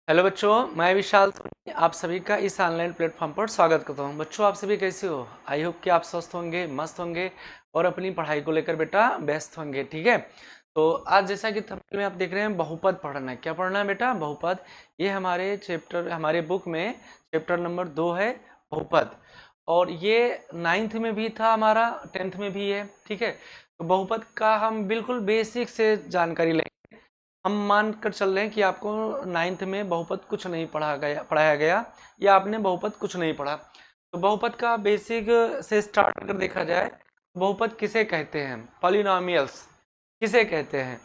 Hello बच्चों, मैं विशाल सोनी आप सभी का इस ऑनलाइन प्लेटफॉर्म पर स्वागत करता हूं। बच्चों, आप सभी कैसे हो? आई होप कि आप स्वस्थ होंगे, मस्त होंगे और अपनी पढ़ाई को लेकर बेटा व्यस्त होंगे। ठीक है, तो आज जैसा कि थंबनेल में आप देख रहे हैं, बहुपद पढ़ना है। क्या पढ़ना है बेटा? बहुपद। ये हमारे बुक में चैप्टर नंबर 2 है, बहुपद। और ये 9th में भी था, हमारा 10th में भी है। ठीक है, तो बहुपद का हम बिल्कुल बेसिक से जानकारी लेंगे। हम मान कर चल रहे हैं कि आपको 9th में बहुपद कुछ नहीं पढ़ाया गया या आपने बहुपद कुछ नहीं पढ़ा। तो बहुपद का बेसिक से स्टार्ट कर देखा जाए, बहुपद किसे कहते हैं? पॉलिनोमियल्स किसे कहते हैं?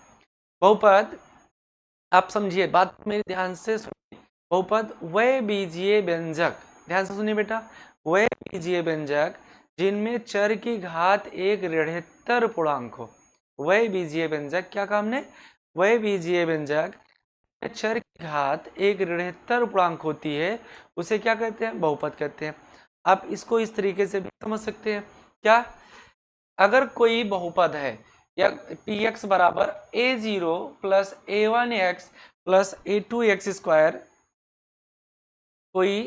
बहुपद, आप समझिए बात मेरी ध्यान से सुनिए। बहुपद वह बीजीय व्यंजक, ध्यान से सुनिए बेटा, वह बीजीय व्यंजक जिनमें चर की घात एक ऋणात्तर पूर्णांक हो। वह बीजीय व्यंजक, क्या कहा हमने? वह बीजीय व्यंजक चर की घात एक ऋणात्तर पूर्णांक होती है, उसे क्या कहते हैं? बहुपद कहते हैं। आप इसको इस तरीके से भी समझ सकते हैं। क्या? अगर कोई बहुपद है या पी एक्स बराबर a0 plus a1x plus a2x square, कोई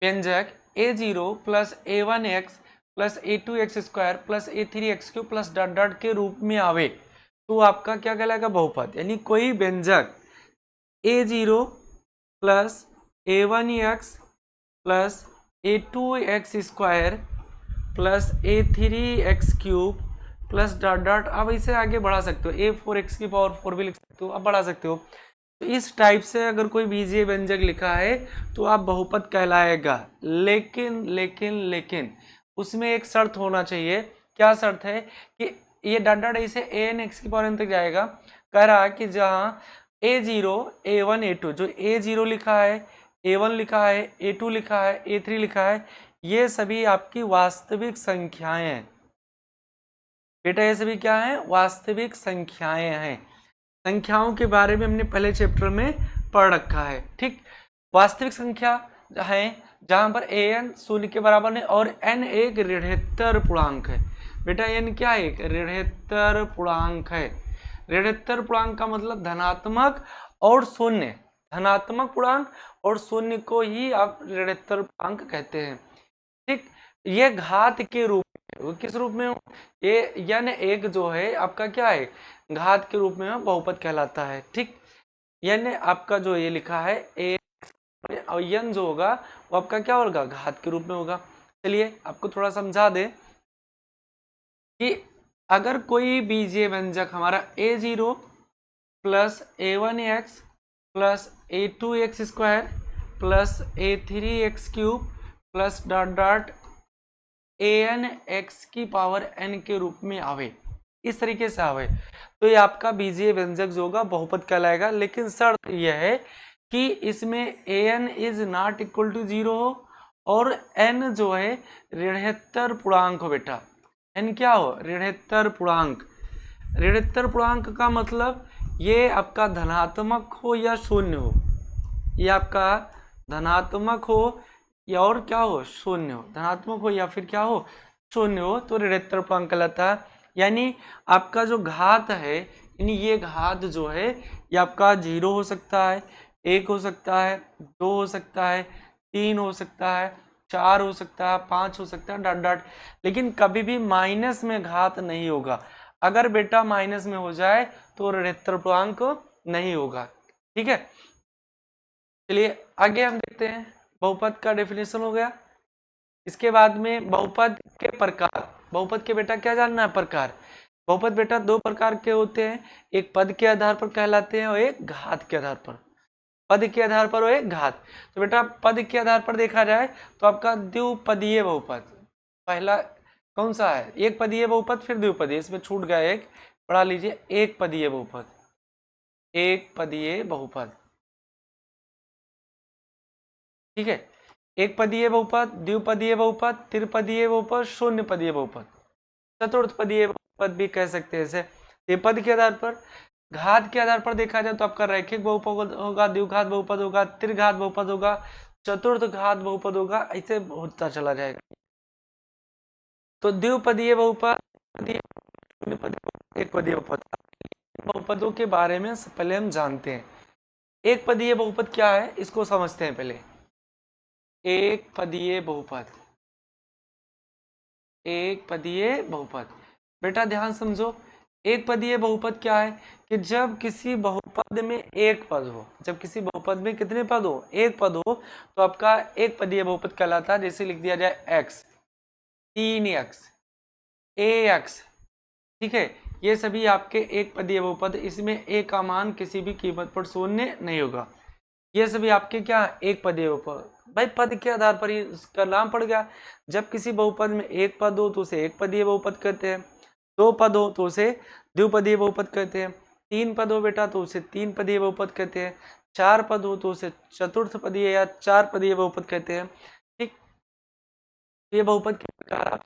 व्यंजक a0 plus a1x plus a2x square plus a3x cube plus dot dot के रूप में आवे, तो आपका क्या कहलाएगा? बहुपद। यानी कोई व्यंजक a0 plus a1x plus a2x square plus a3x cube plus dot dot, अब इसे आगे बढ़ा सकते हो, a4x की पावर 4 भी लिख सकते हो, अब बढ़ा सकते हो। तो इस टाइप से अगर कोई बीजीय व्यंजक लिखा है तो आप बहुपद कहलाएगा। लेकिन लेकिन लेकिन उसमें एक शर्त होना चाहिए। क्या शर्त है? कि ये डॉट डॉट ऐसे an x की पावर n तक जाएगा। कह रहा है कि जहाँ a0 a1 a2, जो a0 लिखा है, a1 लिखा है, a2 लिखा है, a3 लिखा है, ये सभी आपकी वास्तविक संख्याएं हैं बेटा। ये सभी क्या है? वास्तविक संख्याएं हैं। संख्याओं के बारे में हमने पहले चैप्टर में पढ़ रखा है। ठीक, वास्तविक संख्या है जहां पर an शून्य के बराबर नहीं और n एक ऋणात्तर पूर्णांक है। बेटा n क्या है? एक ऋणात्तर पूर्णांक है। ऋणात्तर पूर्णांक का मतलब धनात्मक और शून्य। धनात्मक पूर्णांक और शून्य को ही आप ऋणात्तर पूर्णांक कहते हैं। ठीक, ये घात के रूप में, वो किस रूप में? ये यन एक जो है आपका क्या है? घात के रूप में बहुपद कहलाता है। ठीक, यन आपका जो ये लिखा है ए, और यन जो होगा वो आपका क्या होगा? घात के रूप में होगा। चलिए आपको थोड़ा समझा दे कि अगर कोई बीजीय व्यंजक हमारा a0 plus a1x plus a2x square plus a3x cube plus dot dot an x की पावर n के रूप में आवे, इस तरीके से आवे, तो ये आपका बीजीय व्यंजक जो होगा बहुपद कहलाएगा। लेकिन शर्त यह है कि इसमें an is not equal to 0 हो और n जो है ऋणात्तर पूर्णांक हो। बेटा n क्या हो? ऋणात्तर पूर्णांक। ऋणात्तर पूर्णांक का मतलब ये आपका धनात्मक हो या शून्य हो। ये आपका धनात्मक हो या और क्या हो? शून्य हो। धनात्मक हो या फिर क्या हो? शून्य हो, तो ऋणात्तर पूर्णांक कहलाता है। यानी आपका जो घात है, यानी ये घात जो है ये आपका 0 हो सकता है, 1 हो सकता है, 2 हो सकता है, 3 हो सकता है, 4 हो सकता है, 5 हो सकता है, डॉट डॉट। लेकिन कभी भी माइनस में घात नहीं होगा। अगर बेटा माइनस में हो जाए तो ऋणात्तर पूर्णांक नहीं होगा। ठीक है, चलिए आगे हम देखते हैं। बहुपद का डेफिनेशन हो गया। इसके बाद में बहुपद के प्रकार। बहुपद के बेटा क्या जानना है? प्रकार। बहुपद बेटा दो प्रकार के होते हैं, एक पद के आधार पर कहलाते हैं और एक घात के आधार पर। पद के आधार पर और एक घात। तो बेटा पद के आधार पर देखा जाए तो आपका द्विपदीय बहुपद पहला कौन सा है? एक पदीय बहुपद, फिर द्विपदीय, इसमें छूट गया एक, पढ़ा लीजिए। एक पदीय बहुपद, एक पदीय बहुपद। ठीक है, एक पदीय बहुपद, द्विपदीय बहुपद, त्रिपदीय बहुपद, शून्य पदीय बहुपद, चतुर्थ पदीय बहुपद भी कह सकते हैं इसे। ये पद के आधार पर। घात के आधार पर देखा जाए तो आपका रैखिक बहुपद होगा, द्विघात बहुपद होगा, त्रिघात बहुपद होगा, चतुर्थ घात बहुपद होगा, ऐसे होता चला जाएगा। तो द्विपदीय बहुपद, एक पदीय बहुपद, बहुपदों के बारे में पहले हम जानते हैं। एक पदीय बहुपद क्या है इसको समझते हैं पहले। एक पदीय बहुपद, एक पदीय बहुपद, बेटा ध्यान समझो। एक पदीय बहुपद क्या है कि जब किसी बहुपद में एक पद हो, जब किसी बहुपद में कितने पद हो, एक पद हो, तो आपका एक पदीय बहुपद कहलाता है। जैसे लिख दिया जाए x, 3x, ax, ठीक है, ये सभी आपके एक पदीय बहुपद। इसमें a का मान किसी भी कीमत पर शून्य नहीं होगा। ये सभी आपके क्या एक पदीय बहुपद। भाई पद के आधार पर ही इसका नाम पड़ गया। जब किसी बहुपद में एक पद हो तो उसे एक पदीय बहुपद कहते हैं, दो पद हो तो उसे द्विपदीय बहुपद कहते हैं, तीन पद हो बेटा तो उसे तीन पदीय बहुपद कहते हैं, चार पद हो तो उसे चतुर्थ पदीय या चार पदीय बहुपद कहते हैं। ठीक, ये बहुपद के प्रकार।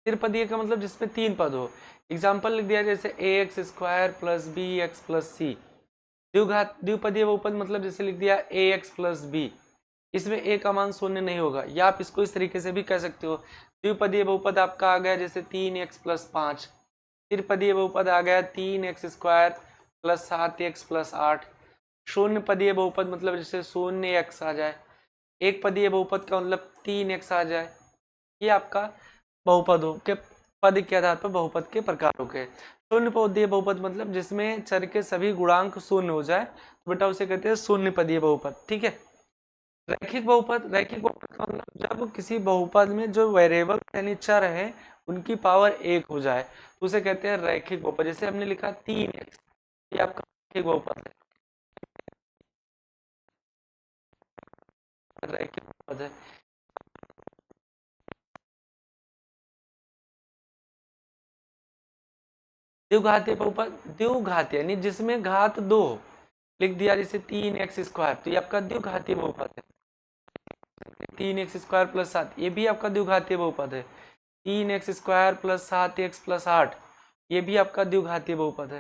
त्रिपदीय का मतलब जिसमें तीन पद हो। एग्जाम्पल लिख दिया जैसे a x square plus b x plus c. द्विघात द्विपदीय बहुपद मतलब जैसे लिख दिया ए एक्स प्लस बी, इसमें ए का मान शून्य नहीं होगा। या आप इसको इस तरीके से भी कह सकते हो, द्विपदीय बहुपद आपका आ गया जैसे 3x प्लस 5, त्रिपदीय बहुपद आ गया 3x square plus 7x plus 8। शून्य पदीय बहुपद मतलब जैसे 0x आ जाए। एक पदीय बहुपद का मतलब 3x आ जाए। ये आपका बहुपद हो के पद के आधार पर बहुपद के प्रकार हो गए। शून्य पदीय बहुपद मतलब जिसमें चर के सभी गुणांक शून्य हो जाए, तो बेटा उसे कहते हैं शून्य पदीय बहुपद। ठीक है। रैखिक बहुपद, रैखिक बहुपद का मतलब जब किसी बहुपद में जो वेरिएबल यानी चर है उनकी पावर एक हो जाए तो उसे कहते हैं रैखिक बहुपद। जैसे हमने लिखा 3x, ये आपका रैखिक बहुपद है, रैखिक बहुपद है। द्विघातीय बहुपद, द्विघात यानी जिसमें घात दो, लिख दिया जैसे 3x स्क्वायर, तो ये आपका द्विघातीय बहुपद है। 3x स्क्वायर प्लस 7, ये भी आपका द्विघातीय बहुपद है। 3x square plus 7x plus 8, ये भी आपका द्विघातीय बहुपद है।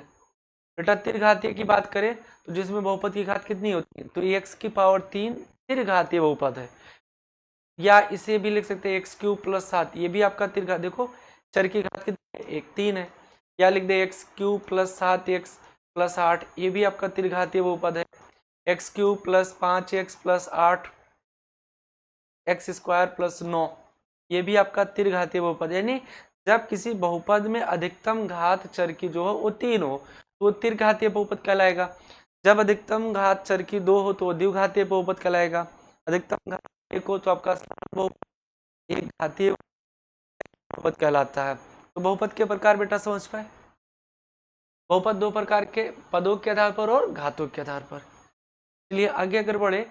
बेटा त्रिघातीय की बात करें तो जिसमें बहुपद की घात कितनी होती है, तो x की पावर 3 त्रिघातीय बहुपद है। या इसे भी लिख सकते हैं एक्स क्यूब प्लस 7, ये भी आपका त्रिघात। देखो चर की घात कितनी है, एक 3 है। या लिख दे x cube plus 7x plus 8, ये भी आपका त्रिघातीय बहुपद है। X cube plus 5x plus 8 x square plus 9, ये भी आपका त्रिघातीय बहुपद। यानी जब किसी बहुपद में अधिकतम घात चर की जो हो वो 3 हो तो वो त्रिघातीय बहुपद कहलाएगा। जब अधिकतम घात चर की 2 हो तो वो द्विघातीय बहुपद कहलाएगा। अधिकतम घात 1 हो तो आपका एक घातीय बहुपद कहलाता है। तो बहुपद के प्रकार बेटा समझ पाए। बहुपद दो प्रकार के, पदों के आधार पर और घातों के आधार पर। चलिए आगे अगर बढ़े,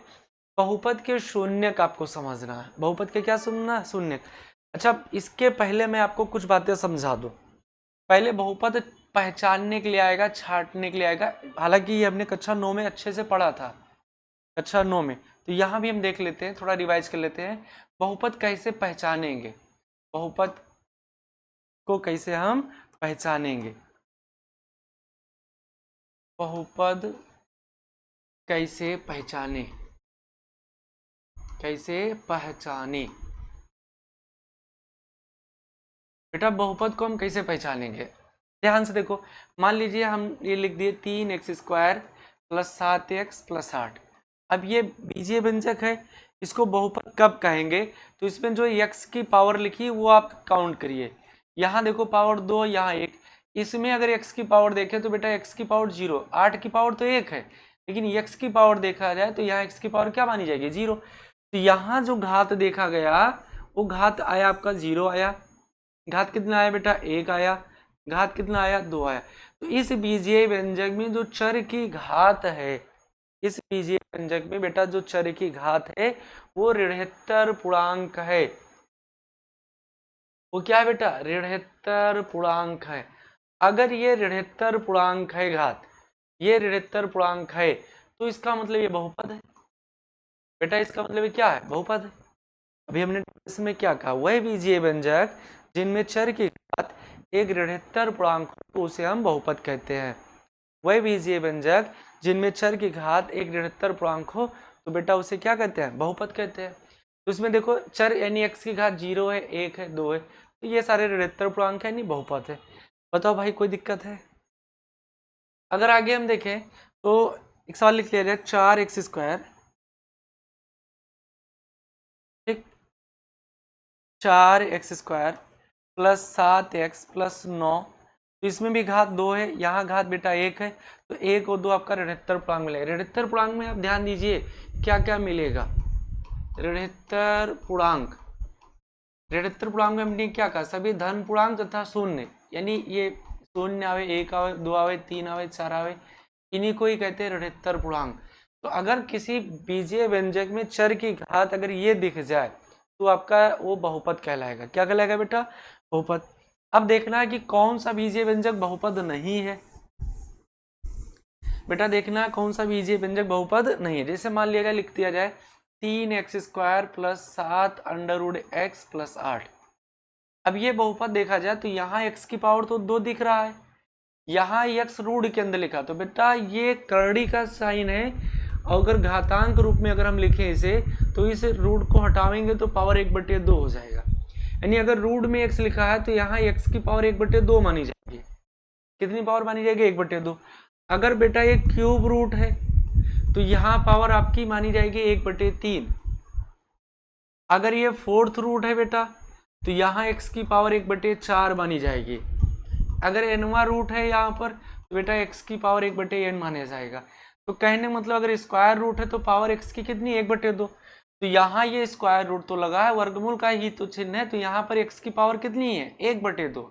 बहुपद के शून्यक आपको समझना है। बहुपद के क्या सुनना है, शून्यक। अच्छा इसके पहले मैं आपको कुछ बातें समझा दूं। पहले बहुपद पहचानने के लिए आएगा, छांटने के लिए आएगा। हालांकि ये हमने कक्षा 9 में अच्छे से पढ़ा था, कक्षा 9 में। तो यहाँ भी हम देख लेते हैं, थोड़ा रिवाइज कर लेते हैं। बहुपद कैसे पहचानेंगे, बहुपद को कैसे हम पहचानेंगे, बहुपद कैसे पहचाने, कैसे पहचाने। बेटा बहुपद को हम कैसे पहचानेंगे, ध्यान से देखो। मान लीजिए हम ये लिख दिए 3x square plus 7x plus 8। अब ये बीजीय व्यंजक है, इसको बहुपद कब कहेंगे, तो इसमें जो x की पावर लिखी वो आप काउंट करिए। यहाँ देखो पावर 2, यहाँ 1। इसमें अगर x की पावर देखें तो बेटा x की पावर 0, 8 की पावर तो 1 है, लेकिन x की पावर देखा जाए तो यहाँ x की पावर क्या मानी जाएगी, 0। तो यहाँ जो घात देखा गया वो घात आया आपका 0 आया। घात कितना आया बेटा, 1 आया। घात कितना आया, 2 आया। तो इस बीजीय व्यंजक में जो चर की घात है, इस बीजीय व्यंजक में बेटा जो चर की घात है वो ऋणोत्तर पूर्णांक है। वो क्या है बेटा, ऋणोत्तर पूर्णांक है। अगर ये ऋणोत्तर पूर्णांक है घात, ये ऋणोत्तर पूर्णांक है, तो इसका मतलब ये बहुपद है। बेटा इसका मतलब ये क्या है, बहुपद है। अभी हमने इसमें क्या कहा, वह बीजीय व्यंजक जिनमें चर की घात एक ऋणोत्तर पूर्णांक हो तो उसे हम बहुपद कहते हैं। वह बीजीय व्यंजक जिनमें चर की घात एक ऋणोत्तर पूर्णांक हो तो बेटा उसे क्या कहते हैं, बहुपद कहते हैं। तो इसमें देखो चर यानी x की घात 0 है, 1 है, 2 है, तो ये सारे ऋणोत्तर पूर्णांक है, यानी बहुपद है। बताओ भाई कोई दिक्कत है। अगर आगे हम देखें तो एक सवाल लिख लिया जाए, 4x² ठीक, 4x² प्लस 7x प्लस 9, तो इसमें भी घात 2 है, यहाँ घात बेटा 1 है, तो 1 और 2 आपका ऋणात्तर पूर्णांक मिलेगा। ऋणात्तर पूर्णांक में आप ध्यान दीजिए क्या क्या मिलेगा। ऋणात्तर पूर्णांक, ऋणात्तर पूर्णांक में हमने क्या कहा, सभी धन पूर्णांक तथा शून्य, यानी ये शून्य आवे, 1 आवे, 2 आवे, 3 आवे, 4 आवे, इन्हीं को ही कहते हैं ऋणात्तर पूर्णांक। तो अगर किसी बीजीय व्यंजक में चर की घात अगर ये दिख जाए तो आपका वो बहुपद कहलाएगा। क्या कहलाएगा बेटा, बहुपद। अब देखना है कि कौन सा बीजीय व्यंजक बहुपद नहीं है। बेटा देखना कौन सा बीजीय व्यंजक बहुपद नहीं है। जैसे मान लिया जाए, लिख दिया जाए 3x² प्लस 7√x प्लस 8। अब ये बहुपद देखा जाए तो यहाँ x की पावर तो 2 दिख रहा है, यहाँ x रूट के अंदर लिखा, तो बेटा ये करड़ी का साइन है। अगर घातांक रूप में अगर हम लिखें इसे, तो इस रूट को हटावेंगे तो पावर 1/2 हो जाएगा। यानी अगर रूट में x लिखा है तो यहाँ x की पावर 1/2 मानी जाएगी। कितनी पावर मानी जाएगी, 1/2। अगर बेटा ये क्यूब रूट है तो यहाँ पावर आपकी मानी जाएगी 1/3। अगर ये फोर्थ रूट है बेटा तो यहाँ x की पावर 1/4 मानी जाएगी। अगर एनवा रूट है यहाँ पर तो बेटा x की पावर 1/n माना जाएगा। तो कहने मतलब अगर स्क्वायर रूट है तो पावर x की कितनी, 1/2। तो यहाँ ये स्क्वायर रूट तो लगा है, वर्गमूल का ही तो चिन्ह है, तो यहाँ पर x की पावर कितनी है, 1/2।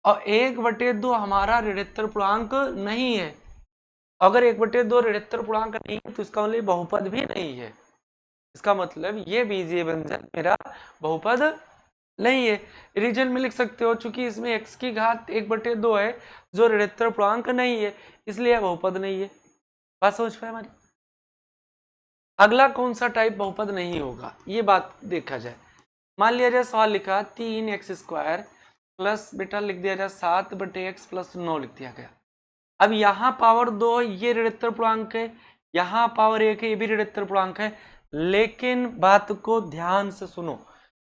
और 1/2 हमारा ऋणात्तर पूर्णांक नहीं है। अगर 1/2 ऋणात्तर पूर्णांक नहीं है तो इसका मतलब बहुपद भी नहीं है। इसका मतलब ये बीजीय व्यंजक मेरा बहुपद नहीं है। रीजन में लिख सकते हो, चूंकि इसमें x की घात 1/2 है जो ऋणात्तर पूर्णांक नहीं है, इसलिए बहुपद नहीं है। बात समझ पाए हमारी। अगला कौन सा टाइप बहुपद नहीं होगा, ये बात देखा जाए। मान लिया जाए सवाल लिखा 3x² प्लस बेटा लिख दिया जाए 7/x प्लस 9 लिख दिया गया। अब यहाँ पावर 2 ये ऋणात्तर पूर्णांक है, यहाँ पावर 1 है, ये भी ऋणात्तर पूर्णांक है। लेकिन बात को ध्यान से सुनो,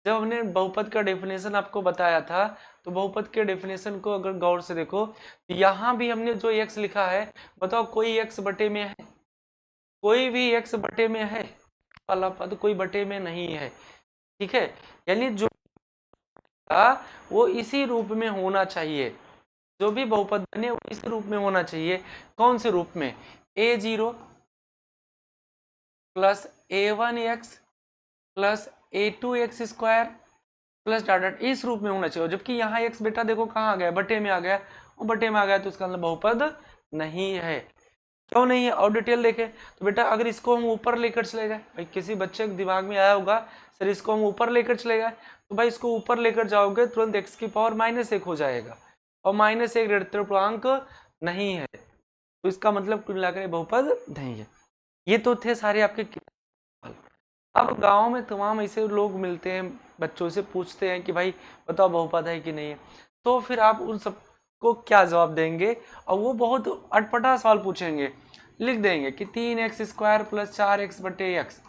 जब हमने बहुपद का डेफिनेशन आपको बताया था, तो बहुपद के डेफिनेशन को अगर गौर से देखो तो यहाँ भी हमने जो x लिखा है, बताओ कोई x बटे में है, कोई भी x बटे में है वाला पद कोई बटे में नहीं है, ठीक है। यानी जो वो इसी रूप में होना चाहिए, जो भी बहुपद बने वो इसी रूप में होना चाहिए। कौन से रूप में, a0 plus a1x plus a2x² plus dot, इस रूप में होना चाहिए। जबकि यहाँ x बेटा देखो कहाँ आ गया, बटे में आ गया, वो बटे में आ गया, तो इसका मतलब बहुपद नहीं है। क्यों नहीं है, और डिटेल देखें तो बेटा अगर इसको हम ऊपर लेकर चले जाए, भाई किसी बच्चे के दिमाग में आया होगा सर इसको हम ऊपर लेकर चले गए, तो भाई इसको ऊपर लेकर जाओगे तुरंत x की पावर -1 हो जाएगा, और -1 ऋणात्तर पूर्णांक नहीं है, तो इसका मतलब कुल मिलाकर बहुपद नहीं है। ये तो थे सारे आपके। अब गांव में तमाम ऐसे लोग मिलते हैं, बच्चों से पूछते हैं कि भाई बताओ बहुपद है कि नहीं है, तो फिर आप उन सबको क्या जवाब देंगे, और वो बहुत अटपटा सवाल पूछेंगे। लिख देंगे कि 3x² प्लस 4x/x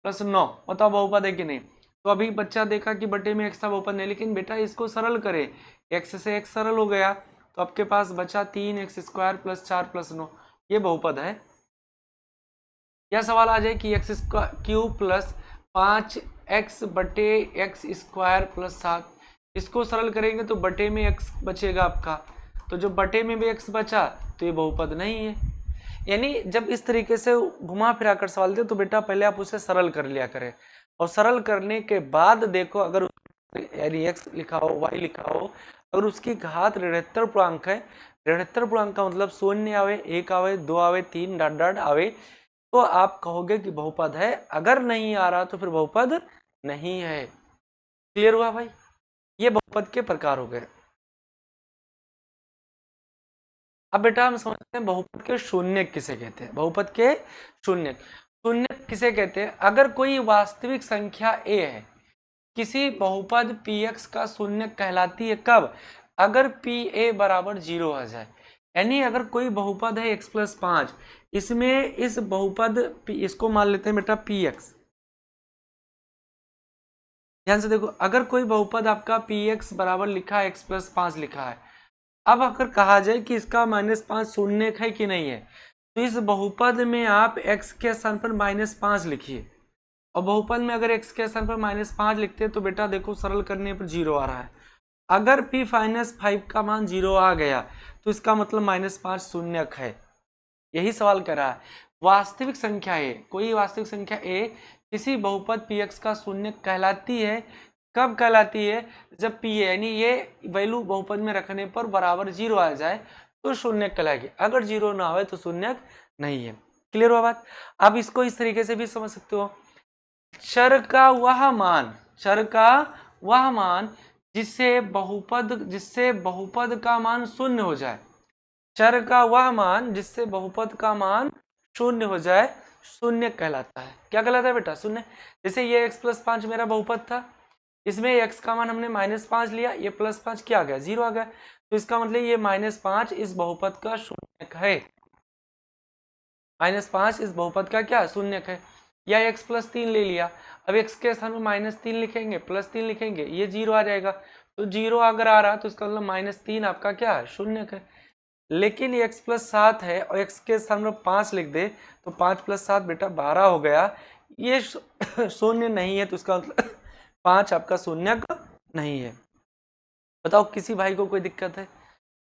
प्लस 9 बताओ बहुपद है कि नहीं। तो अभी बच्चा देखा कि बटे में x था, बहुपद नहीं। लेकिन बेटा इसको सरल करें, x से x सरल हो गया, तो आपके पास बचा 3x² प्लस 4 प्लस 9, ये बहुपद है। यह सवाल आ जाए कि x³ प्लस 5x/x² प्लस 7, इसको सरल करेंगे तो बटे में x बचेगा आपका, तो जो बटे में भी x बचा तो ये बहुपद नहीं है। यानी जब इस तरीके से घुमा फिरा कर सवाल दे तो बेटा पहले आप उसे सरल कर लिया करें, और सरल करने के बाद देखो अगर यानी x लिखा हो, y लिखा हो, अगर उसकी घात ऋणात्तर पूर्णांक है, ऋणात्तर पूर्णांक का मतलब 0 आवे, 1 आवे, 2 आवे, 3 डॉट डॉट आवे, तो आप कहोगे कि बहुपद है। अगर नहीं आ रहा तो फिर बहुपद नहीं है। क्लियर हुआ भाई, ये बहुपद के प्रकार हो गए। अब बेटा हम समझते हैं बहुपद के शून्य किसे कहते हैं। बहुपद के शून्य, शून्य किसे कहते हैं, अगर कोई वास्तविक संख्या a है, किसी बहुपद px का शून्य कहलाती है कब, अगर pa बराबर 0 आ जाए। यानी अगर कोई बहुपद है x प्लस 5, इसमें इस बहुपद इसको मान लेते हैं बेटा px। ध्यान से देखो, अगर कोई बहुपद आपका px बराबर लिखा है x प्लस 5 लिखा है, अब अगर कहा जाए कि इसका -5 शून्य है कि नहीं है, तो इस बहुपद में आप x के स्थान पर -5 लिखिए, और बहुपद में अगर x के स्थान पर -5 लिखते हैं तो बेटा देखो सरल करने पर 0 आ रहा है। अगर p-5 का मान 0 आ गया तो इसका मतलब -5 शून्यक है। यही सवाल कर रहा है। वास्तविक संख्या a, कोई वास्तविक संख्या a किसी बहुपद px का शून्य कहलाती है। कब कहलाती है? जब pa यानी ये वैल्यू बहुपद में रखने पर बराबर 0 आ जाए तो शून्य कहलाएगी, अगर 0 ना आए तो शून्य नहीं है। क्लियर हुआ बात? अब इसको इस तरीके से भी समझ सकते हो, चर का वह मान जिससे बहुपद का मान शून्य हो जाए। चर का वह मान जिससे बहुपद का मान शून्य हो जाए शून्य कहलाता है। क्या कहलाता है बेटा? शून्य। जैसे ये x+5 मेरा बहुपद था, इसमें x का मान हमने -5 लिया, ये +5 क्या आ गया? 0 आ गया। तो इसका मतलब ये -5 इस बहुपद का शून्यक है। -5 इस बहुपद का क्या? शून्यक है। या x+3 ले लिया, अब x के स्थान में -3 लिखेंगे, +3 लिखेंगे, ये 0 आ जाएगा। तो 0 अगर आ रहा तो इसका मतलब -3 आपका क्या है? शून्यक है। लेकिन ये x+7 है और x के स्थान में 5 लिख दे तो 5+7 बेटा 12 हो गया। ये शून्य नहीं है, तो इसका मतलब 5 आपका शून्यक नहीं है। बताओ किसी भाई को कोई दिक्कत है?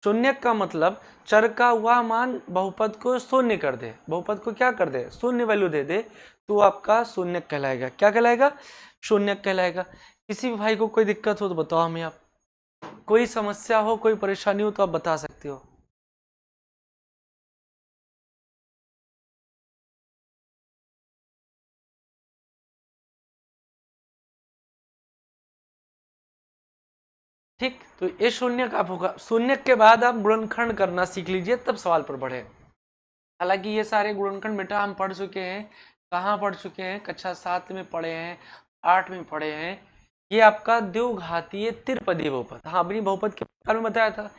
शून्यक का मतलब चर का वह मान बहुपद को शून्य कर दे, बहुपद को क्या कर दे? शून्य वैल्यू दे दे, तो आपका शून्यक कहलाएगा। क्या कहलाएगा? शून्यक कहलाएगा। किसी भी भाई को कोई दिक्कत हो तो बताओ हमें, आप कोई समस्या हो, कोई परेशानी हो तो आप बता सकते हो। ठीक, तो ये शून्यक आप होगा। शून्यक के बाद आप गुणनखंड करना सीख लीजिए, तब सवाल पर बढ़े। हालांकि ये सारे गुणनखंड बेटा हम पढ़ चुके हैं। कहाँ पढ़ चुके हैं? कक्षा 7 में पढ़े हैं, 8 में पढ़े हैं। ये आपका द्विघातीय त्रिपदी बहुपद, हाँ अपनी बहुपद के बारे में बताया था।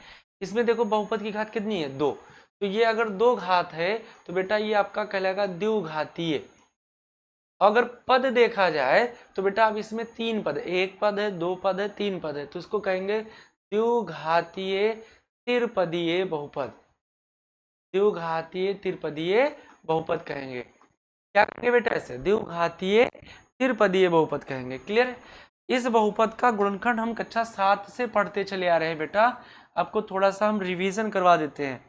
इसमें देखो बहुपद की घात कितनी है? 2। तो ये अगर 2 घात है तो बेटा ये आपका कहलाएगा द्विघातीय। अगर पद देखा जाए तो बेटा अब इसमें 3 पद, 1 पद है, 2 पद है, 3 पद है, तो इसको कहेंगे द्विघातीय त्रिपदीय बहुपद। द्विघातीय त्रिपदीय बहुपद कहेंगे। क्या कहेंगे बेटा? ऐसे द्विघातीय त्रिपदीय बहुपद कहेंगे। क्लियर? इस बहुपद का गुणनखंड हम कक्षा 7 से पढ़ते चले आ रहे हैं बेटा, आपको थोड़ा सा हम रिवीजन करवा देते हैं।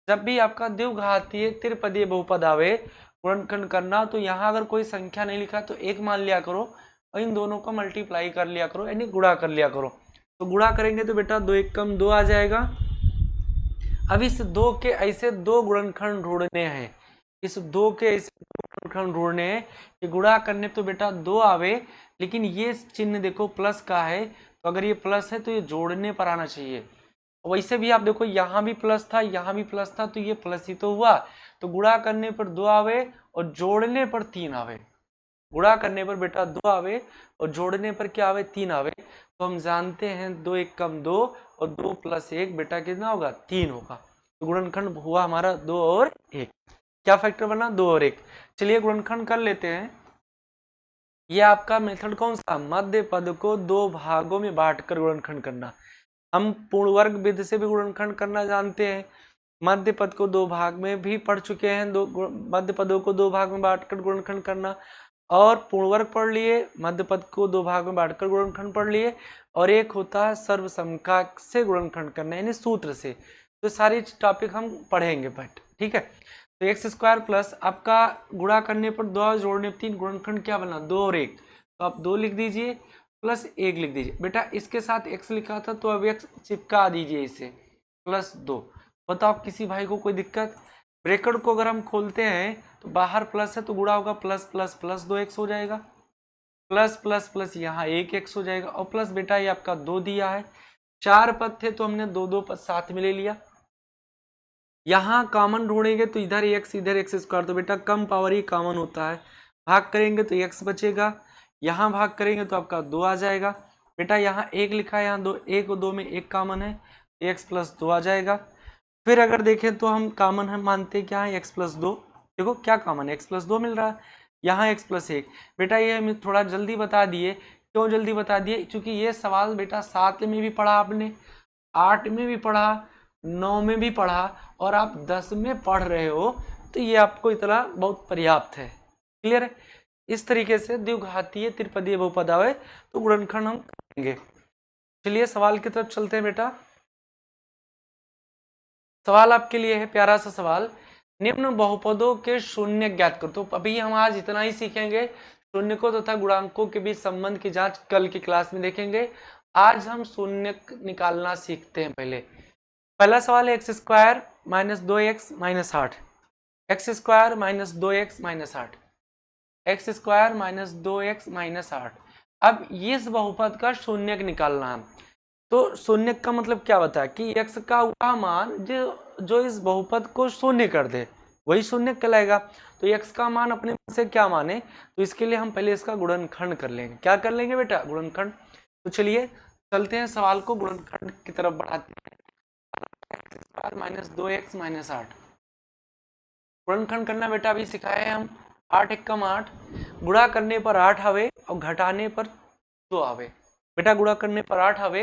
जब भी आपका द्विघातीय त्रिपदीय बहुपद आवे गुणनखंड करना, तो यहाँ अगर कोई संख्या नहीं लिखा तो 1 मान लिया करो और इन दोनों का मल्टीप्लाई कर लिया करो, यानी गुणा कर लिया करो। तो गुणा करेंगे तो बेटा 2 1 कम 2 आ जाएगा। अब इस 2 के ऐसे 2 गुणनखंड ढूंढने हैं, इस 2 के ऐसे गुणनखंड ढूंढने हैं कि गुणा करने तो बेटा 2 आवे, लेकिन ये चिन्ह देखो प्लस का है, तो अगर ये प्लस है तो ये जोड़ने पर आना चाहिए। वैसे भी आप देखो यहाँ भी प्लस था, यहाँ भी प्लस था, तो ये प्लस ही तो हुआ। तो गुणा करने पर 2 आवे और जोड़ने पर 3 आवे। गुणा करने पर बेटा 2 आवे और जोड़ने पर क्या आवे? 3 आवे। तो हम जानते हैं 2 1 कम 2 और 2 + 1 बेटा कितना होगा? 3 होगा। तो गुणनखंड हुआ हमारा 2 और 1। क्या फैक्टर बना? 2 और 1। चलिए गुणनखंड कर लेते हैं। ये आपका मेथड कौन सा? मध्य पद को 2 भागों में बांटकर गुणनखंड करना। हम पूर्ण वर्ग विधि से भी गुणनखंड करना जानते हैं। मध्य पद को 2 भाग में भी पढ़ चुके हैं, मध्य पदों को 2 भाग में बांटकर गुणनखंड करना, और पूर्ण वर्ग पढ़ लिए, मध्य पद को 2 भाग में बांटकर गुणनखंड पढ़ लिए, और एक होता है सर्वसमका से गुणनखंड करना, यानी सूत्र से। तो सारी टॉपिक हम पढ़ेंगे बट ठीक है। तो x² प्लस आपका गुणा करने पर 2 जोड़ने पर 3, गुणनखंड क्या बना? 2 और 1। तो आप 2 लिख दीजिए प्लस 1 लिख दीजिए। बेटा इसके साथ x लिखा था तो अब x चिपका दीजिए इसे, +2। बताओ किसी भाई को कोई दिक्कत? ब्रैकेट को अगर हम खोलते हैं तो बाहर प्लस है तो गुणा होगा प्लस प्लस प्लस 2x हो जाएगा, प्लस प्लस प्लस यहाँ 1x हो जाएगा, और प्लस बेटा ये आपका 2 दिया है। 4 पद थे तो हमने 2 2 पद साथ में ले लिया। यहाँ कॉमन ढूंढेंगे तो इधर इधर x², तो बेटा कम पावर ही कॉमन होता है। भाग करेंगे तो x बचेगा, यहाँ भाग करेंगे तो आपका 2 आ जाएगा। बेटा यहाँ 1 लिखा है, यहाँ 2, 1 और 2 में 1 कॉमन है, x + 2 आ जाएगा। फिर अगर देखें तो हम कॉमन हम मानते क्या है? x + 2। देखो क्या कॉमन है? x + 2 मिल रहा है, यहाँ x + 1। बेटा ये हमें थोड़ा जल्दी बता दिए। क्यों जल्दी बता दिए? क्योंकि ये सवाल बेटा 7 में भी पढ़ा आपने, 8 में भी पढ़ा, 9 में भी पढ़ा, और आप 10 में पढ़ रहे हो। तो ये आपको इतना बहुत पर्याप्त है। क्लियर है? इस तरीके से द्विघातीय त्रिपदीय बहुपद आवे तो गुणनखंड हम करेंगे। चलिए सवाल की तरफ चलते हैं बेटा। सवाल आपके लिए है प्यारा सा सवाल, निम्न बहुपदों के शून्य ज्ञात करो। तो अभी हम आज इतना ही सीखेंगे, शून्य को तथा गुणांकों के बीच संबंध की जांच कल की क्लास में देखेंगे। आज हम शून्य निकालना सीखते हैं। पहला सवाल है x square minus 2x minus 8, x square minus 2x minus 8, x square minus 2x minus 8। अब इस बहुपद का शून्य निकालना है। तो शून्य का मतलब क्या बताया कि x का वह मान जो इस बहुपद को शून्य कर दे वही शून्य कहलाएगा। तो x का मान अपने से क्या माने, तो इसके लिए हम पहले इसका गुणनखंड कर लेंगे। क्या कर लेंगे बेटा? गुणनखंड। तो चलिए चलते हैं सवाल को गुणनखंड की तरफ बढ़ाते हैं। माइनस 2x माइनस 8 गुणनखंड करना बेटा अभी सिखाए हम। 8 एक कम 8, गुणा करने पर 8 आवे और घटाने पर 2 आवे। बेटा गुणा करने पर 8 आवे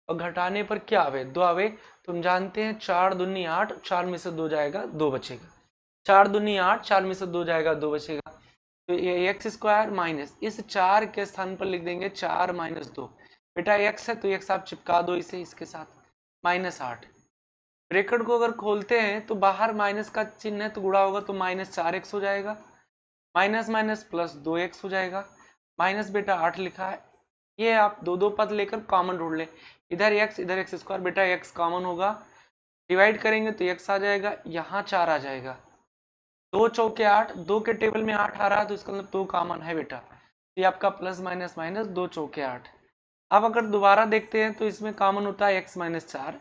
और घटाने पर क्या आवे? 2 आवे। तुम जानते हैं 4 दूनी 8, 4 में से 2 जाएगा 2 बचेगा। 4 दूनी 8, 4 में से 2 जाएगा 2 बचेगा। तो ये एक्स स्क्वायर माइनस इस 4 के स्थान पर लिख देंगे 4 माइनस 2। बेटा एक्स है तो एक्स आप चिपका दो इसे इसके साथ, माइनस 8। ब्रैकेट को अगर खोलते हैं तो बाहर माइनस का चिन्ह है तो गुणा होगा तो माइनस 4x हो जाएगा, माइनस माइनस प्लस 2x हो जाएगा। माइनस बेटा 8 लिखा है, ये आप दो दो पद लेकर कॉमन ढूंढ लें। इधर x इधर एक्स स्क्वायर, बेटा x कॉमन होगा, डिवाइड करेंगे तो x आ जाएगा, यहाँ 4 आ जाएगा। 2 चौके 8, 2 के टेबल में 8 आ रहा है तो इसका मतलब 2 कॉमन है बेटा। ये आपका प्लस माइनस माइनस 2 चौके 8। अब अगर दोबारा देखते हैं तो इसमें कॉमन होता है x माइनस 4,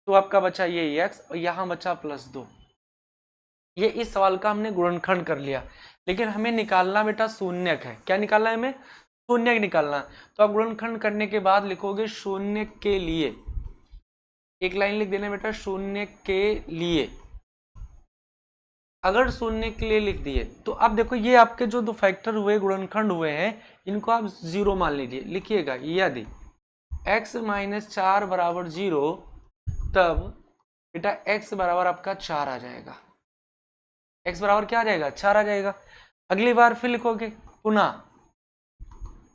तो आपका बचा ये x और यहाँ बचा प्लस 2। ये इस सवाल का हमने गुणनखंड कर लिया, लेकिन हमें निकालना बेटा शून्यक है। क्या निकालना है हमें? शून्यक निकालना। तो आप गुणनखंड करने के बाद लिखोगे शून्य के लिए, एक लाइन लिख देना बेटा शून्य के लिए। अगर शून्य के लिए लिख दिए तो अब देखो ये आपके जो दो फैक्टर हुए गुणनखंड हुए हैं इनको आप 0 मान लीजिए। लिखिएगा यदि x माइनस 4 बराबर 0 तब बेटा x बराबर आपका 4 आ जाएगा। x बराबर क्या आ जाएगा? 4 आ जाएगा। अगली बार फिर लिखोगे पुनः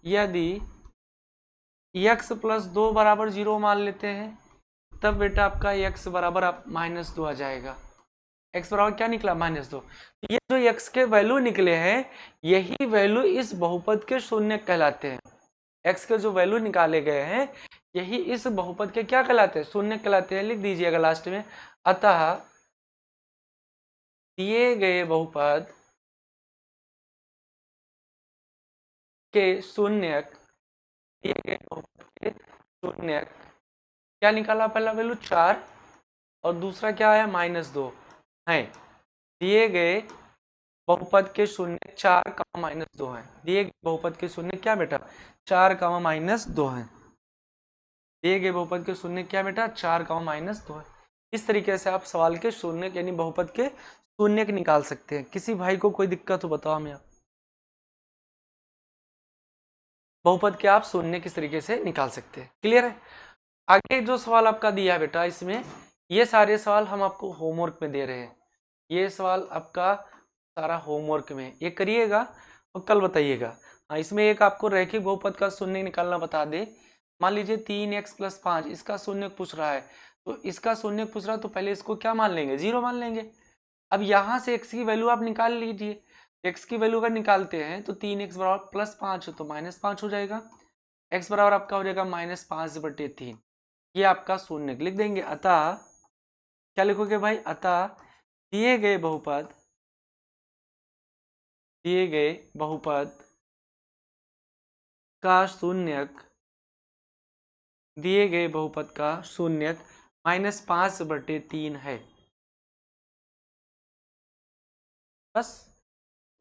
यदि x प्लस 2 बराबर 0 मान लेते हैं तब बेटा आपका x बराबर आप माइनस 2 आ जाएगा। x बराबर क्या निकला? माइनस 2। ये जो x के वैल्यू निकले हैं यही वैल्यू इस बहुपद के शून्य कहलाते हैं। x के जो वैल्यू निकाले गए हैं यही इस बहुपद के क्या कहलाते हैं? शून्य कहलाते हैं। लिख दीजिएगा लास्ट में, अतः दिए गए बहुपद के शून्यक, दिए गए बहुपद के शून्यक क्या निकाला? पहला वैल्यू 4 और दूसरा क्या आया? माइनस 2 है। दिए गए बहुपद के शून्य 4 का माइनस 2 है। दिए गए बहुपद के शून्य क्या बेटा? 4 का माइनस 2 है। दिए गए बहुपद के शून्य क्या बेटा? 4 का माइनस 2 है। इस तरीके से आप सवाल के शून्य यानी बहुपद के शून्य निकाल सकते हैं। किसी भाई को कोई दिक्कत हो बताओ हमें। बहुपद के आप शून्य किस तरीके से निकाल सकते हैं। क्लियर है? आगे जो सवाल आपका दिया है बेटा इसमें ये सारे सवाल हम आपको होमवर्क में दे रहे हैं। ये सवाल आपका सारा होमवर्क में ये करिएगा और कल बताइएगा। इसमें एक आपको रैखिक बहुपद का शून्य निकालना बता दे। मान लीजिए 3x प्लस 5 इसका शून्य पूछ रहा है, तो इसका शून्य पूछ रहा है तो पहले इसको क्या मान लेंगे? 0 मान लेंगे। अब यहाँ से x की वैल्यू आप निकाल लीजिए। x की वैल्यू अगर निकालते हैं तो 3x बराबर प्लस 5 तो माइनस 5 हो जाएगा। x बराबर आपका हो जाएगा माइनस 5/3। ये आपका शून्य लिख देंगे। अतः क्या लिखोगे भाई? अतः दिए गए बहुपद का शून्यक, दिए गए बहुपद का शून्यक माइनस 5/3 है। बस।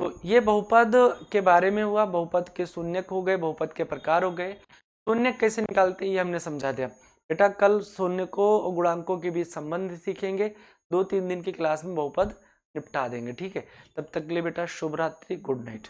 तो ये बहुपद के बारे में हुआ। बहुपद के शून्यक हो गए, बहुपद के प्रकार हो गए। शून्यक कैसे निकालते हैं ये हमने समझा दिया बेटा। कल शून्य को और गुणांकों के बीच संबंध सीखेंगे। 2-3 दिन की क्लास में बहुपद निपटा देंगे। ठीक है, तब तक के लिए बेटा शुभ रात्रि, गुड नाइट।